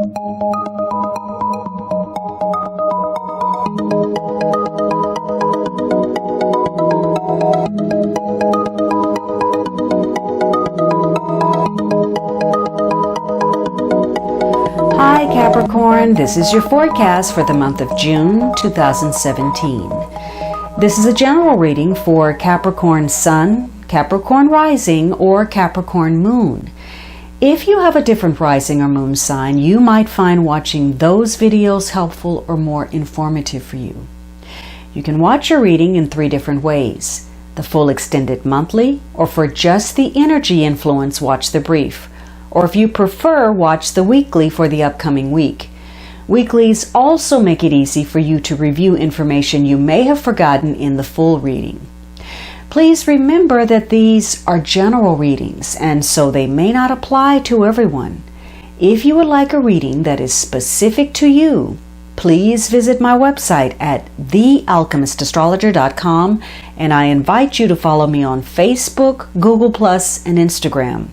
Hi Capricorn, this is your forecast for the month of June 2017. This is a general reading for Capricorn Sun, Capricorn Rising, or Capricorn Moon. If you have a different rising or moon sign, you might find watching those videos helpful or more informative for you. You can watch your reading in 3 different ways: the full extended monthly, or for just the energy influence, watch the brief. Or if you prefer, watch the weekly for the upcoming week. Weeklies also make it easy for you to review information you may have forgotten in the full reading. Please remember that these are general readings, and so they may not apply to everyone. If you would like a reading that is specific to you, please visit my website at thealchemistastrologer.com, and I invite you to follow me on Facebook, Google+, and Instagram.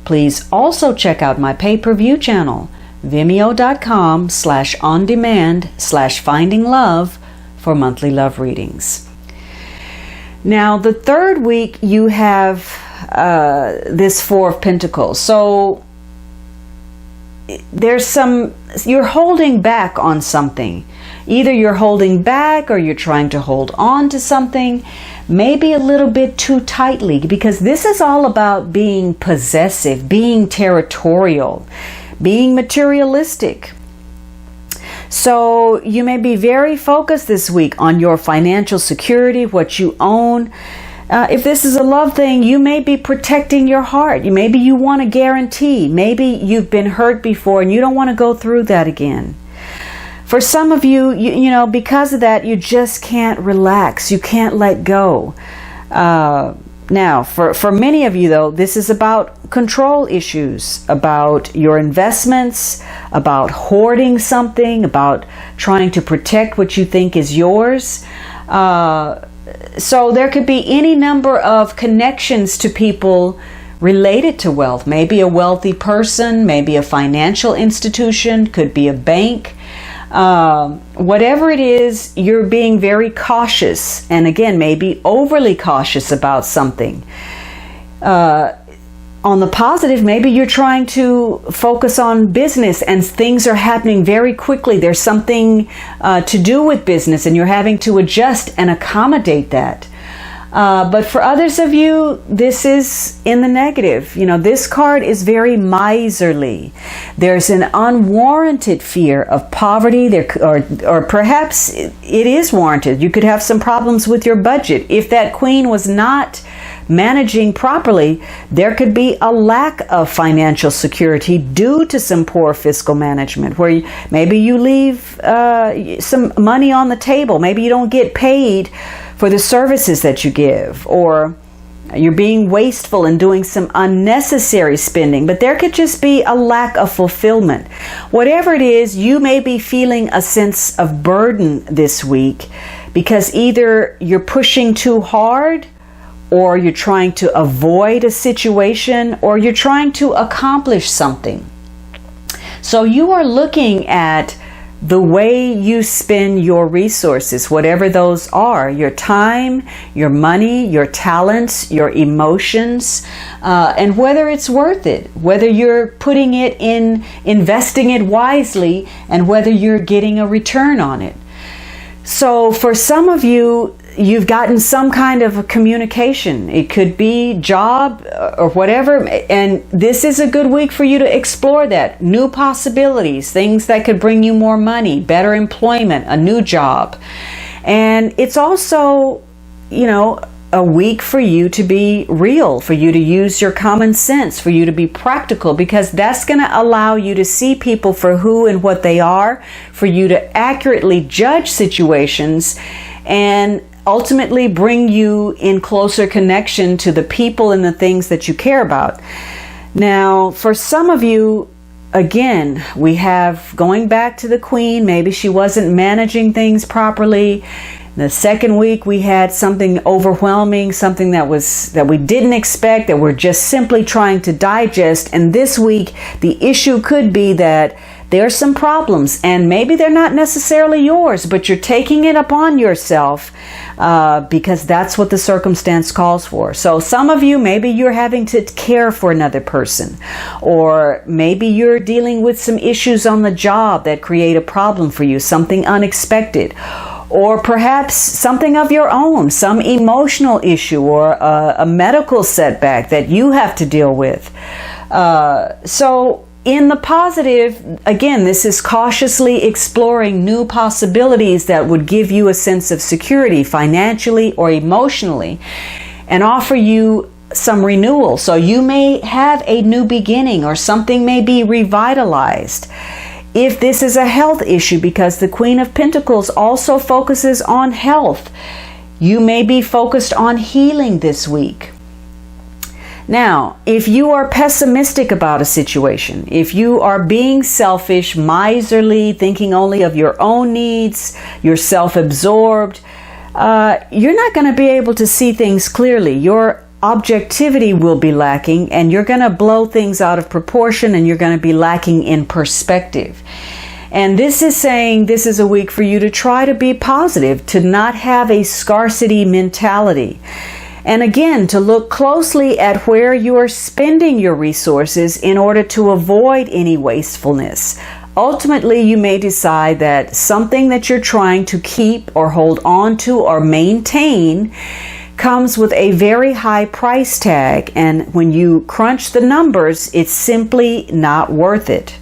Please also check out my pay-per-view channel, vimeo.com/on-demand/finding-love for monthly love readings. Now, the third week you have this Four of Pentacles. So you're holding back on something. Either you're holding back or you're trying to hold on to something, maybe a little bit too tightly, because this is all about being possessive, being territorial, being materialistic. So you may be very focused this week on your financial security, what you own. If this is a love thing, you may be protecting your heart. Maybe you want a guarantee. Maybe you've been hurt before and you don't want to go through that again. For some of you, you know, because of that, you just can't relax. You can't let go. Now, for many of you, though, this is about control issues, about your investments, about hoarding something, about trying to protect what you think is yours. So there could be any number of connections to people related to wealth. Maybe a wealthy person, maybe a financial institution, could be a bank. Whatever it is, you're being very cautious, and again, maybe overly cautious about something. On the positive, maybe you're trying to focus on business and things are happening very quickly. There's something to do with business and you're having to adjust and accommodate that. But for others of you, this is in the negative. You know, this card is very miserly. There's an unwarranted fear of poverty, or perhaps it is warranted. You could have some problems with your budget. If that queen was not managing properly, there could be a lack of financial security due to some poor fiscal management, where maybe you leave some money on the table. Maybe you don't get paid for the services that you give, or you're being wasteful and doing some unnecessary spending. But there could just be a lack of fulfillment. Whatever it is, you may be feeling a sense of burden this week because either you're pushing too hard, or you're trying to avoid a situation, or you're trying to accomplish something. So you are looking at the way you spend your resources, whatever those are, your time, your money, your talents, your emotions, and whether it's worth it, whether you're putting it in, investing it wisely, and whether you're getting a return on it. So for some of you, you've gotten some kind of a communication. It could be job or whatever, and this is a good week for you to explore that. New possibilities, things that could bring you more money, better employment, a new job. And it's also, you know, a week for you to be real, for you to use your common sense, for you to be practical, because that's going to allow you to see people for who and what they are, for you to accurately judge situations, and ultimately bring you in closer connection to the people and the things that you care about. Now, for some of you, again, we have going back to the queen. Maybe she wasn't managing things properly. The second week we had something overwhelming, something that we didn't expect, that we're just simply trying to digest. And this week the issue could be that there's some problems, and maybe they're not necessarily yours, but you're taking it upon yourself because that's what the circumstance calls for. So some of you, maybe you're having to care for another person, or maybe you're dealing with some issues on the job that create a problem for you, something unexpected, or perhaps something of your own, some emotional issue or a medical setback that you have to deal with. So in the positive, again, this is cautiously exploring new possibilities that would give you a sense of security financially or emotionally and offer you some renewal. So you may have a new beginning, or something may be revitalized. If this is a health issue, because the Queen of Pentacles also focuses on health, you may be focused on healing this week. Now, if you are pessimistic about a situation, if you are being selfish, miserly, thinking only of your own needs, you're self-absorbed, you're not going to be able to see things clearly. Your objectivity will be lacking, and you're going to blow things out of proportion, and you're going to be lacking in perspective. And this is saying this is a week for you to try to be positive, to not have a scarcity mentality. And again, to look closely at where you are spending your resources in order to avoid any wastefulness. Ultimately, you may decide that something that you're trying to keep or hold on to or maintain comes with a very high price tag, and when you crunch the numbers, it's simply not worth it.